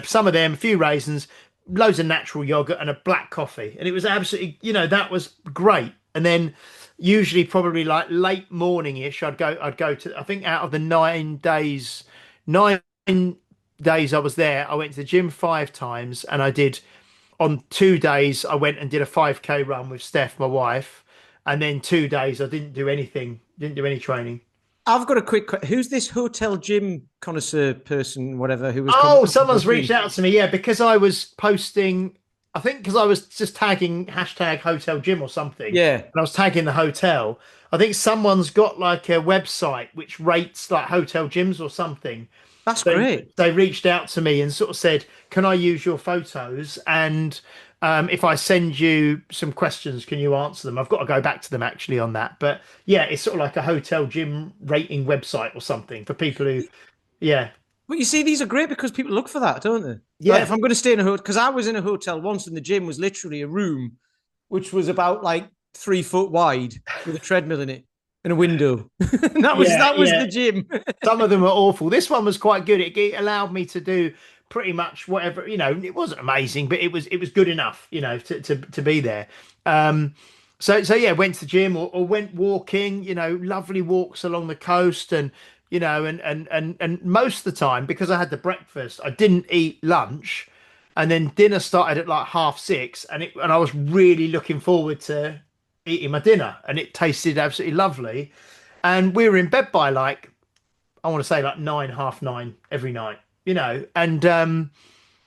some of them, a few raisins, loads of natural yogurt and a black coffee. And it was absolutely, that was great. And then usually probably like late morning-ish, I'd go to, I think out of the 9 days I was there, I went to the gym 5 times, and I did on 2 days I went and did a 5K run with Steph, my wife, and then 2 days I didn't do anything, didn't do any training. I've got a who's this hotel gym connoisseur person, whatever, who was Oh, coming to someone's reached gym? out to me, yeah, because I was posting, I think because I was just tagging hashtag hotel gym or something, Yeah, and I was tagging the hotel. I think someone's got like a website which rates like hotel gyms or something. that's they great. they reached out to me and sort of said, "Can I use your photos? And if I send you some questions, can you answer them?" I've got to go back to them actually on that. But yeah, it's sort of like a hotel gym rating website or something for people who, yeah, But you see, these are great because people look for that, don't they? Like if yeah, I'm going to stay in a hotel, because I was in a hotel once and the gym was literally a room which was about like 3 foot wide with a treadmill in it and a window. And yeah, that was yeah. the gym. Some of them are awful. This one was quite good. It allowed me to do pretty much whatever, it wasn't amazing, but it was good enough, to be there. Um, so yeah, went to the gym or went walking, lovely walks along the coast, and and most of the time because I had the breakfast, I didn't eat lunch, and then dinner started at like 6:30, and I was really looking forward to eating my dinner, and it tasted absolutely lovely. And we were in bed by like I want to say like 9, half 9 every night,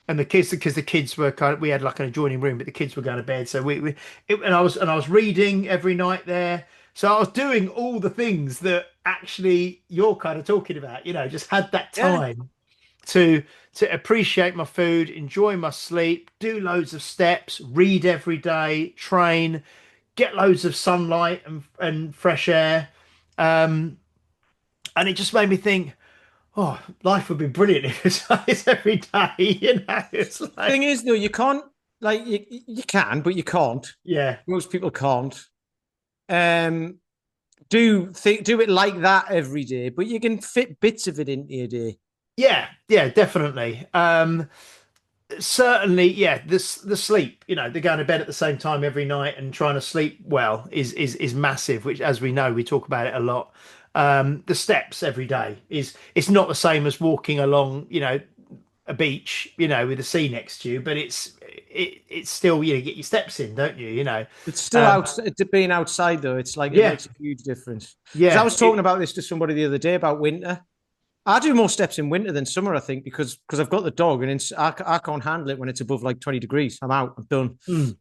and the kids because the kids were kind of we had like an adjoining room, but the kids were going to bed, so and I was reading every night there. So I was doing all the things that actually you're kind of talking about, just had that Yeah. time to appreciate my food, enjoy my sleep, do loads of steps, read every day, train, get loads of sunlight and fresh air. Um, and it just made me think, oh, life would be brilliant if it's like this every day. It's Thing like, is, though, you can't like you can, but you can't. yeah, Most people can't. Um, do it like that every day, but you can fit bits of it into your day. yeah, yeah, definitely. Certainly, yeah. The sleep, they're going to bed at the same time every night and trying to sleep well is massive. Which, as we know, we talk about it a lot. The steps every day is it's not the same as walking along, a beach, with the sea next to you, but it's still you get your steps in, don't you? It's still Um, out being outside though. It's like it yeah, makes a huge difference. Because I yeah, was talking about this to somebody the other day about winter. I do more steps in winter than summer, I think, because I've got the dog and I can't handle it when it's above like 20 degrees. I'm out. I'm done. mm,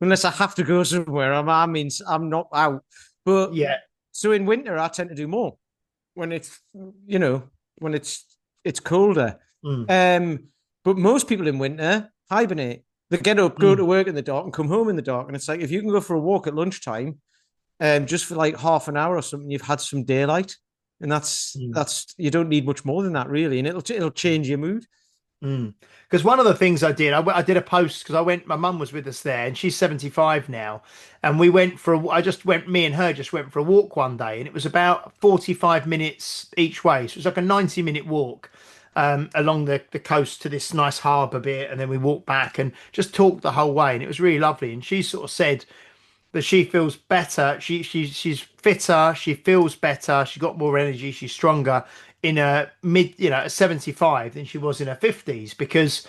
Unless I have to go somewhere, I mean, I'm not out. But yeah, so in winter, I tend to do more when it's you know when it's colder. mm, Um, but most people in winter hibernate. They get up, go to mm, work in the dark, and come home in the dark. And it's like if you can go for a walk at lunchtime, just for like half an hour or something, you've had some daylight, and mm. that's you don't need much more than that really, and it'll change your mood. Because one of the things I did a post because I went, my mum was with us there and she's 75 now. And we went for, me and her just went for a walk one day and it was about 45 minutes each way. So it was like a 90-minute walk along the coast to this nice harbour bit. And then we walked back and just talked the whole way. And it was really lovely. And she sort of said, that she feels better. She's fitter. She feels better. She got more energy. She's stronger in her at 75 than she was in her 50s because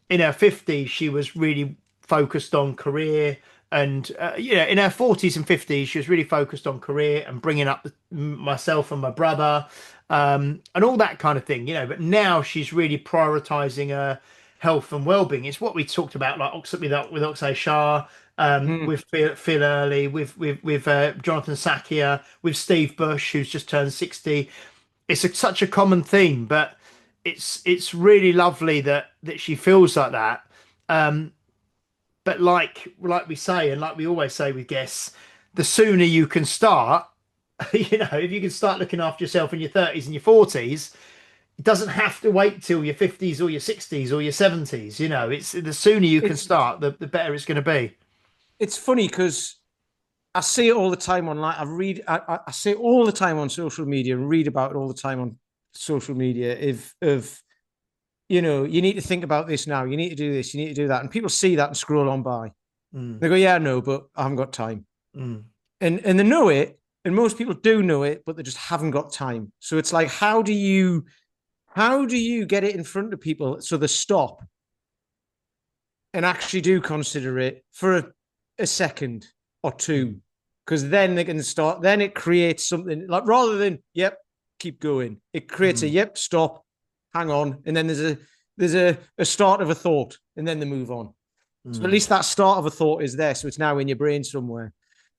in her 50s she was really focused on career and in her 40s and 50s she was really focused on career and bringing up myself and my brother and all that kind of thing. But now she's really prioritizing her health and well-being. It's what we talked about, like with Oksay Shah, Mm. with Phil Early, with Jonathan Sakia, with Steve Bush, who's just turned 60. It's such a common theme, but it's really lovely that she feels like that. But like we say, and like we always say with guests, the sooner you can start, if you can start looking after yourself in your 30s and your 40s, it doesn't have to wait till your 50s or your 60s or your 70s. It's the sooner you can It's start, the better it's going to be. it's funny because I see it all the time online. I see it all the time on social media and read about it all the time on social media. If of you need to think about this now. You need to do this. You need to do that. And people see that and scroll on by. Mm, They go, yeah, no, but I haven't got time. mm. And they know it, and most people do know it, but they just haven't got time. So it's like, how do you get it in front of people so they stop and actually do consider it for a second or two? Because then they can start, then it creates something like rather than, yep, keep going. It creates a Mm, yep, stop, hang on. And then there's a start of a thought, and then they move on. So at mm. least that start of a thought is there. So it's now in your brain somewhere.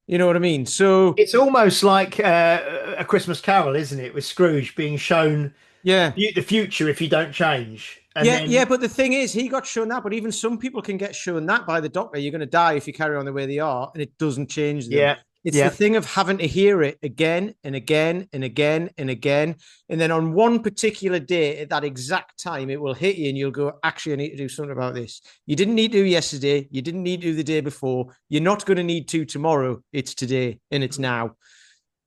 You know what I mean? So It's almost like a Christmas Carol, isn't it? With Scrooge being shown yeah. the future if you don't change, and Yeah, yeah, then but the thing is, he got shown that. But even some people can get shown that by the doctor. You're going to die if you carry on the way they are, and it doesn't change them. yeah, It's the yeah, thing of having to hear it again and again and again and again. And then on one particular day, at that exact time, it will hit you, and you'll go, actually, I need to do something about this. You didn't need to do yesterday. You didn't need to do the day before. You're not going to need to tomorrow. It's today, and it's now.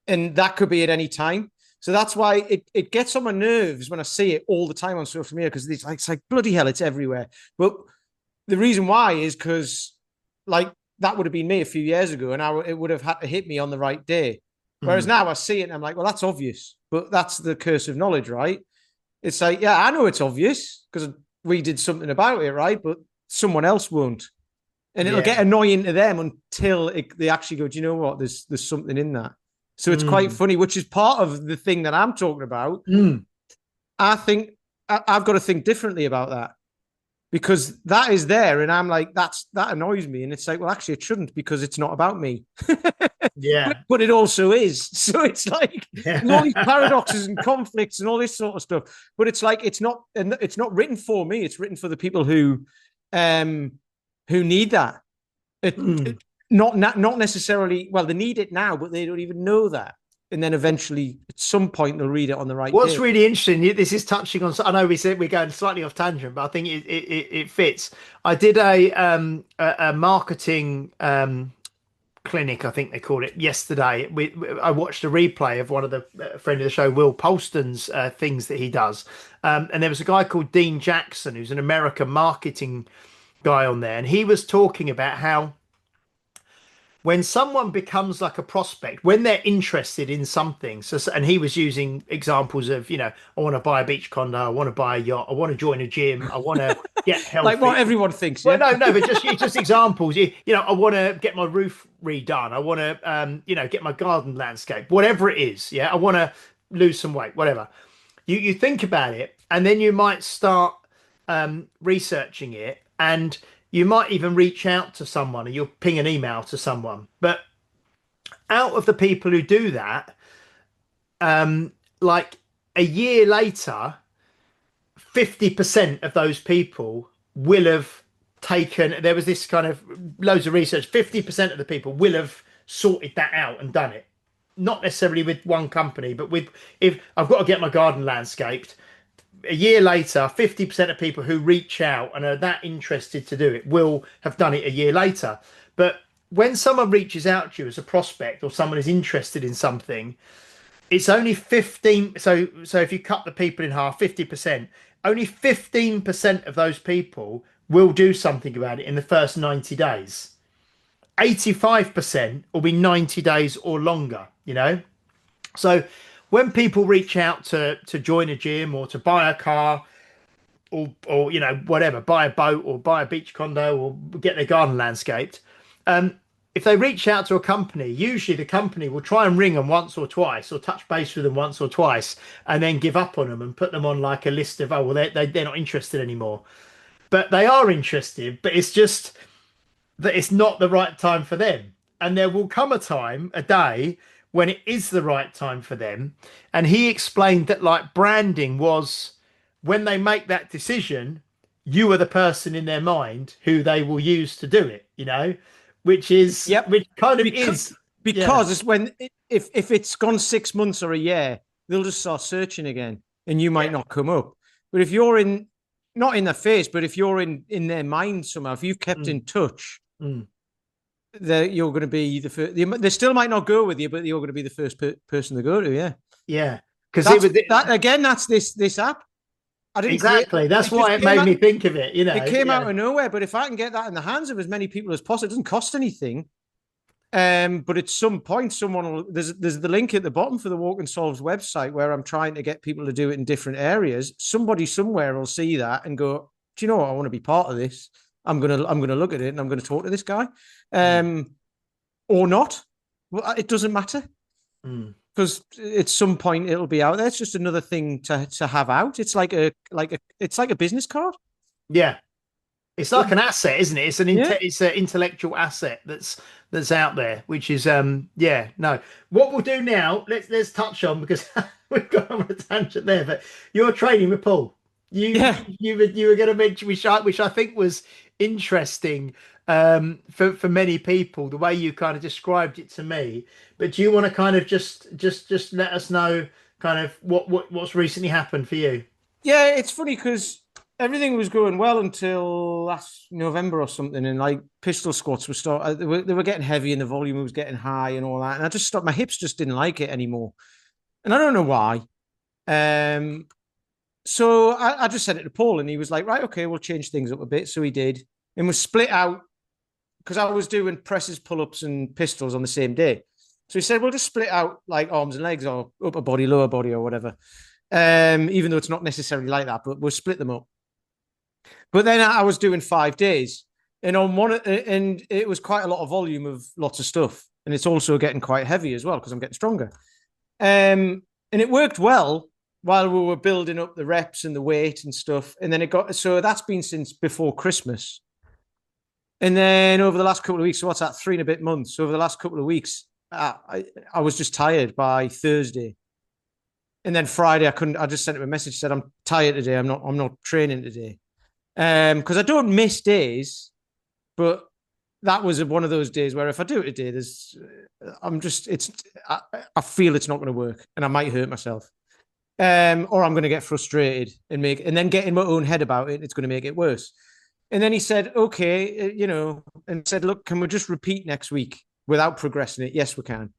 And that could be at any time. So that's why it gets on my nerves when I see it all the time on social media because it's like bloody hell, it's everywhere. But the reason why is because like that would have been me a few years ago, and it would have had to hit me on the right day. Whereas mm, now I see it and I'm like, well, that's obvious, but that's the curse of knowledge, right? It's like, yeah, I know it's obvious because we did something about it, right? But someone else won't, and it'll get yeah, annoying to them until they actually go, do you know what? There's something in that. So it's quite mm, funny, which is part of the thing that I'm talking about. mm, I think I've got to think differently about that because that is there, and I'm like, that annoys me, and it's like, well, actually, it shouldn't because it's not about me, but, yeah, but it also is. So it's like there's all these yeah, paradoxes and conflicts and all this sort of stuff. But it's like it's not written for me. It's written for the people um who need that. mm. Not necessarily. Well, they need it now, but they don't even know that. And then eventually, at some point, they'll read it on the right What's day. really interesting, this is touching on. I know we said we're going slightly off tangent, but I think it fits. I did a marketing clinic, I think they called it, yesterday. I watched a replay of one of the friend of the show, Will Polston's things that he does, and there was a guy called Dean Jackson, who's an American marketing guy on there, and he was talking about how when someone becomes like a prospect, when they're interested in something, and he was using examples of, I want to buy a beach condo, I want to buy a yacht, I want to join a gym, I want to get Like what healthy. everyone thinks, Well, yeah. no, but just examples. I want to get my roof redone. I want to, get my garden landscape, whatever it is. Yeah, I want to lose some weight, whatever. You think about it, and then you might start researching it, and you might even reach out to someone, and you'll ping an email to someone. But out of the people who do that, like a year later, 50% of those people will have taken, there was this kind of loads of research, 50% of the people will have sorted that out and done it. Not necessarily with one company, but with, if I've got to get my garden landscaped, a year later, 50% of people who reach out and are that interested to do it will have done it a year later. But when someone reaches out to you as a prospect or someone is interested in something, it's only 15. So if you cut the people in half, 50%, only 15% of those people will do something about it in the first 90 days. 85% will be 90 days or longer, you know? So when people reach out to join a gym or to buy a car or whatever, buy a boat or buy a beach condo or get their garden landscaped, um, if they reach out to a company, usually the company will try and ring them once or twice or touch base with them once or twice and then give up on them and put them on like a list of, oh, well, they're not interested anymore. But they are interested, but it's just that it's not the right time for them. And there will come a time, a day, when it is the right time for them. And he explained that like branding was when they make that decision, you are the person in their mind who they will use to do it, Yep. which kind of because, is, yeah. because it's when if it's gone 6 months or a year, they'll just start searching again, and you might Yeah. not come up. But if you're in not in their face, but if you're in their mind somehow, if you've kept Mm, in touch, mm. you're going to be the first. They still might not go with you, but you're going to be the first person to go to. Yeah, Yeah. Because it that's was that again. That's this app. I didn't create exactly, it. that's It just why it came made out. me think of it, It came out yeah. of nowhere. But if I can get that in the hands of as many people as possible, it doesn't cost anything. But at some point, someone will. There's the link at the bottom for the Walk and Solves website where I'm trying to get people to do it in different areas. Somebody somewhere will see that and go, "Do you know what? I want to be part of this. I'm gonna look at it and I'm gonna talk to this guy, Mm, or not. Well, it doesn't matter mm. because at some point it'll be out there. It's just another thing to have out. It's like a business card. Yeah. It's like an asset, isn't it? Yeah, It's an intellectual asset that's out there, which is yeah, no. What we'll do now, let's touch on because we've gone on a tangent there, but you're training with Paul. yeah. You were going to mention which I think was interesting for many people the way you kind of described it to me. But do you want to kind of just let us know kind of what's recently happened for you? Yeah, it's funny because everything was going well until last November or something, and like pistol squats were they were getting heavy and the volume was getting high and all that, and I just stopped. My hips just didn't like it anymore, and I don't know why. Um, so I just sent it to Paul, and he was like, "Right, okay, we'll change things up a bit." So he did, and we split out because I was doing presses, pull-ups, and pistols on the same day. So he said, "We'll just split out like arms and legs, or upper body, lower body, or whatever." Even though it's not necessarily like that, but we'll split them up. But then I was doing 5 days, and on one, and it was quite a lot of volume of lots of stuff, and it's also getting quite heavy as well because I'm getting stronger. And it worked well while we were building up the reps and the weight and stuff, and then it got so that's been since before Christmas, and then over the last couple of weeks, so what's that, 3 and a bit months? Over the last couple of weeks, I was just tired by Thursday. And then Friday, I couldn't. I just sent him a message said I'm tired today. I'm not training today. Because I don't miss days, but that was one of those days where if I do it today, I feel it's not going to work, and I might hurt myself, or I'm going to get frustrated and then get in my own head about it. It's going to make it worse. And then he said, okay, and said, look, can we just repeat next week without progressing it? Yes, we can.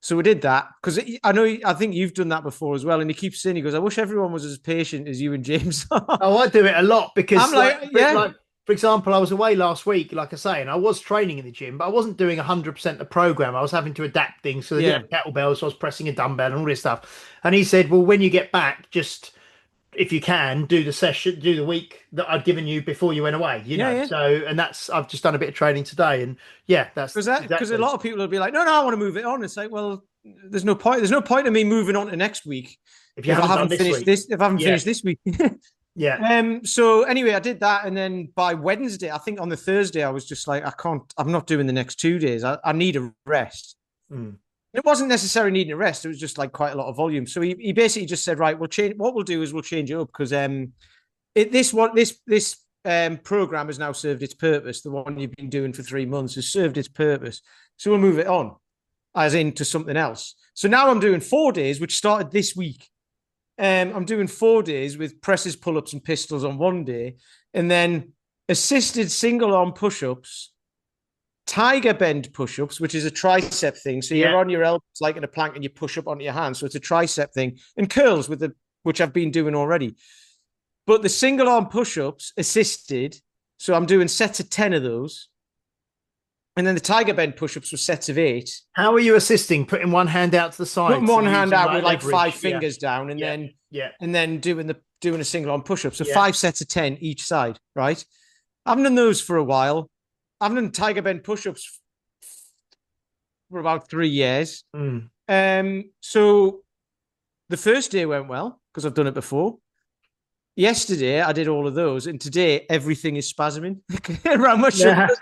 So we did that because I think you've done that before as well. And he keeps saying, he goes, I wish everyone was as patient as you and James are. Oh, I do it a lot I'm because, like, yeah, like for example, I was away last week, like I say, and I was training in the gym, but I wasn't doing 100% the program. I was having to adapt things, so they yeah. didn't have kettlebells, so I was pressing a dumbbell and all this stuff. And he said, "Well, when you get back, just if you can, do the week that I'd given you before you went away, you Yeah, know." yeah. So, and that's I've just done a bit of training today, and yeah, that's Because a exactly. lot of people will be like, no, I want to move it on. It's like, well, there's no point. There's no point in me moving on to next week If you if I haven't done haven't this finished week, this. If I haven't yeah, finished this week. yeah, So anyway, I did that, and then by Wednesday, I think on the Thursday, I was just like, I can't. I'm not doing the next 2 days. I need a rest. mm, It wasn't necessarily needing a rest. It was just like quite a lot of volume. So he basically just said, right, we'll change. What we'll do is we'll change it up because this program has now served its purpose. The one you've been doing for 3 months has served its purpose. So we'll move it on, as into something else. So now I'm doing 4 days, which started this week. I'm doing 4 days with presses, pull-ups, and pistols on one day, and then assisted single arm push-ups, tiger bend push-ups, which is a tricep thing. So Yeah. you're on your elbows like in a plank and you push up onto your hands. So it's a tricep thing, and curls with which I've been doing already. But the single arm push-ups assisted. So I'm doing sets of 10 of those. And then the tiger bend push-ups were sets of 8. How are you assisting? Putting one hand out to the side, Putting so one you're hand using out with like leverage. 5 fingers down, and Yeah. then Yeah. doing a single arm push-up. So Yeah. 5 sets of 10 each side, right? I haven't done those for a while. I haven't done tiger bend push-ups for about 3 years. Mm. So the first day went well because I've done it before. Yesterday I did all of those, and today everything is spasming around my shoulders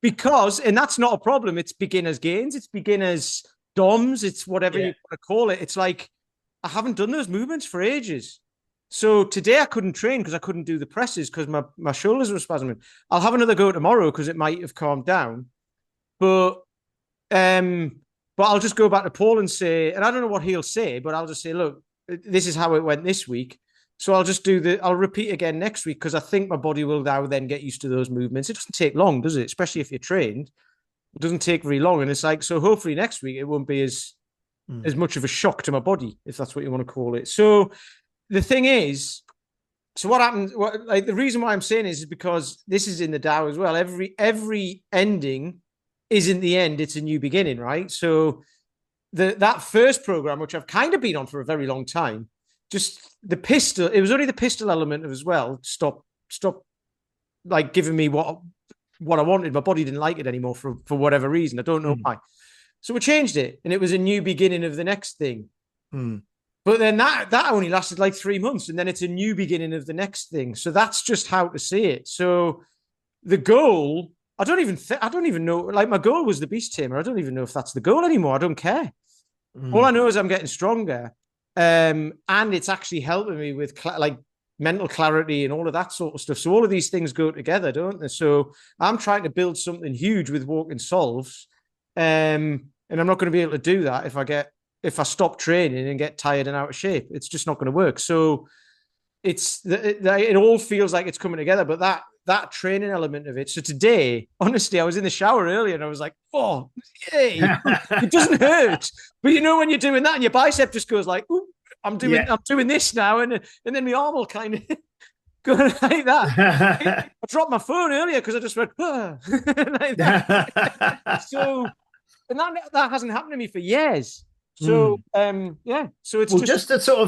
because, and that's not a problem. It's beginners gains, it's beginners DOMs, it's whatever you want to call it. It's like I haven't done those movements for ages. So today I couldn't train because I couldn't do the presses because my shoulders were spasming. I'll have another go tomorrow because it might have calmed down. But I'll just go back to Paul and say, and I don't know what he'll say, but I'll just say, look, this is how it went this week. So I'll repeat again next week because I think my body will now then get used to those movements. It doesn't take long, does it? Especially if you're trained. It doesn't take very long. And it's like, so hopefully next week it won't be as much of a shock to my body, if that's what you want to call it. So the thing is, so what happens, the reason why I'm saying is because this is in the Tao as well. Every ending isn't the end, it's a new beginning, right? So that first program, which I've kind of been on for a very long time, just the pistol, it was only the pistol element as well. Stop like giving me what I wanted. My body didn't like it anymore for whatever reason. I don't know why. So we changed it, and it was a new beginning of the next thing. But then that only lasted like 3 months, and then it's a new beginning of the next thing. So that's just how to see it. So the goal, I don't even know. Like my goal was the beast tamer. I don't even know if that's the goal anymore. I don't care. All I know is I'm getting stronger, and it's actually helping me with like mental clarity and all of that sort of stuff. So all of these things go together, don't they? So I'm trying to build something huge with walking solves, and I'm not going to be able to do that if I stop training and get tired and out of shape. It's just not going to work. So it all feels like it's coming together, but that training element of it. So today, honestly, I was in the shower earlier and I was like, oh, yay. It doesn't hurt. But you know, when you're doing that and your bicep just goes like, I'm doing this now. And then my arm will kind of go like that. I dropped my phone earlier because I just went, like that. So, and that hasn't happened to me for years. So so it's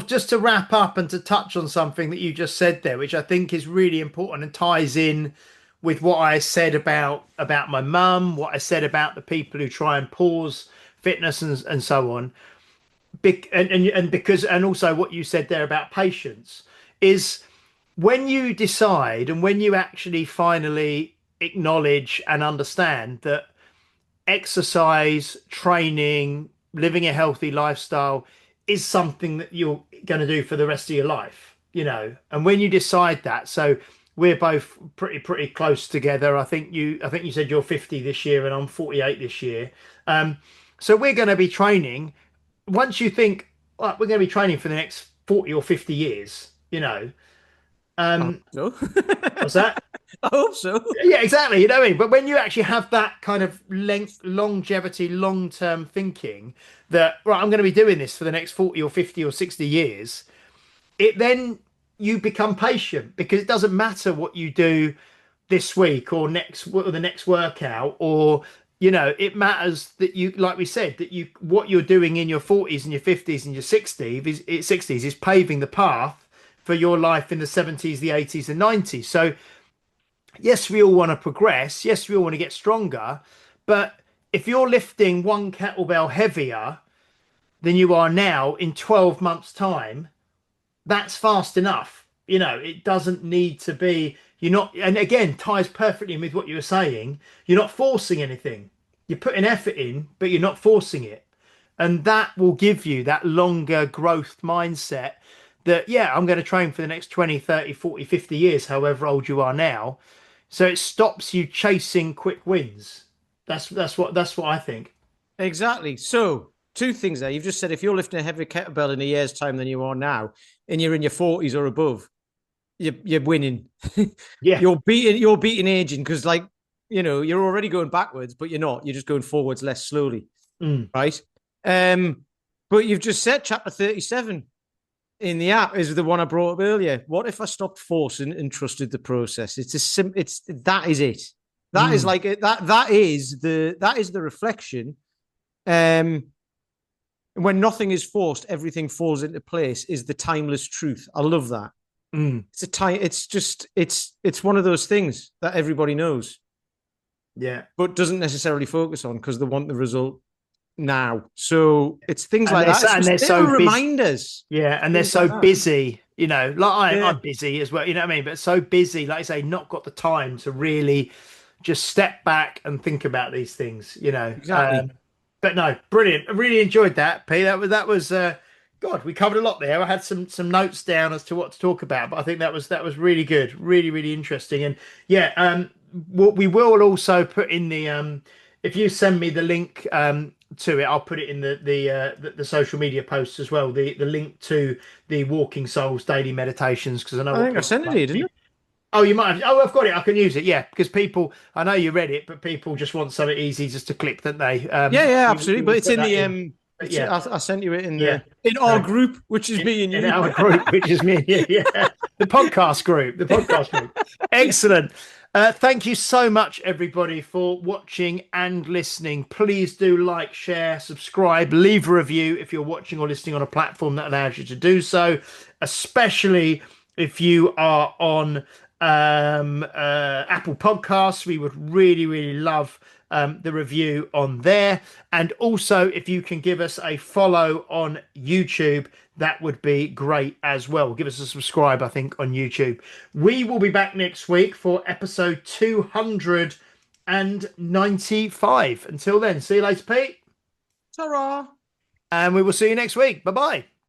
just to wrap up and to touch on something that you just said there, which I think is really important and ties in with what I said about my mum, what I said about the people who try and pause fitness and so on. And also what you said there about patience is when you decide and when you actually finally acknowledge and understand that exercise, training, living a healthy lifestyle is something that you're going to do for the rest of your life, and when you decide that, so we're both pretty close together. I think you said you're 50 this year and I'm 48 this year. So we're going to be training. Once you think, well, we're going to be training for the next 40 or 50 years, so. What's that? I hope so. Yeah, exactly. You know what I mean? But when you actually have that kind of longevity, long-term thinking that, right, I'm going to be doing this for the next 40 or 50 or 60 years, then you become patient because it doesn't matter what you do this week or the next workout, or it matters that you, like we said, that what you're doing in your 40s and your 50s and your 60s is paving the path for your life in the 70s, the 80s and 90s. So yes, we all want to progress. Yes, we all want to get stronger. But if you're lifting one kettlebell heavier than you are now in 12 months' time, that's fast enough. It doesn't need to be, and again, ties perfectly with what you were saying. You're not forcing anything. You're putting effort in, but you're not forcing it. And that will give you that longer growth mindset that, I'm going to train for the next 20, 30, 40, 50 years, however old you are now. So it stops you chasing quick wins. That's what I think. Exactly. So two things there. You've just said if you're lifting a heavy kettlebell in a year's time than you are now, and you're in your 40s or above, you're winning. Yeah. You're beating aging because, like, you're already going backwards, but you're not. You're just going forwards less slowly, Mm. right? But you've just said chapter 37 in the app is the one I brought up earlier. What if I stopped forcing and trusted the process? That is it. That is Mm. like it. That is the reflection. When nothing is forced, everything falls into place. Is the timeless truth. I love that. Mm. It's one of those things that everybody knows, Yeah. but doesn't necessarily focus on because they want the result now. So it's things And like they're that. so, It's and just they're little so busy. reminders. Yeah, and they're Things like so that. busy, like Yeah, I'm busy as well, you know what I mean? But so busy, like I say, not got the time to really just step back and think about these things. exactly. But no, brilliant. I really enjoyed that, P. That was God, we covered a lot there. I had some notes down as to what to talk about, but I think that was really good, really, really interesting. And yeah, what we will also put in the if you send me the link to it, I'll put it in the social media posts as well. The link to the Walking Souls daily meditations because I know I what think I people sent it like. here, didn't I? Oh, you might have. Oh, I've got it. I can use it. Yeah, because people. I know you read it, but people just want something easy just to click, don't they? Yeah, yeah, We absolutely. will But it's put in that the in. But yeah, I sent you it in yeah. the in our No, group, which is me and in you. our group, which is me. Yeah, yeah. The podcast group. Excellent. Thank you so much, everybody, for watching and listening. Please do like, share, subscribe, leave a review if you're watching or listening on a platform that allows you to do so, especially if you are on Apple Podcasts. We would really, really love the review on there. And also, if you can give us a follow on YouTube, that would be great as well. Give us a subscribe, I think, on YouTube. We will be back next week for episode 295. Until then, see you later, Pete. Ta-ra. And we will see you next week. Bye bye.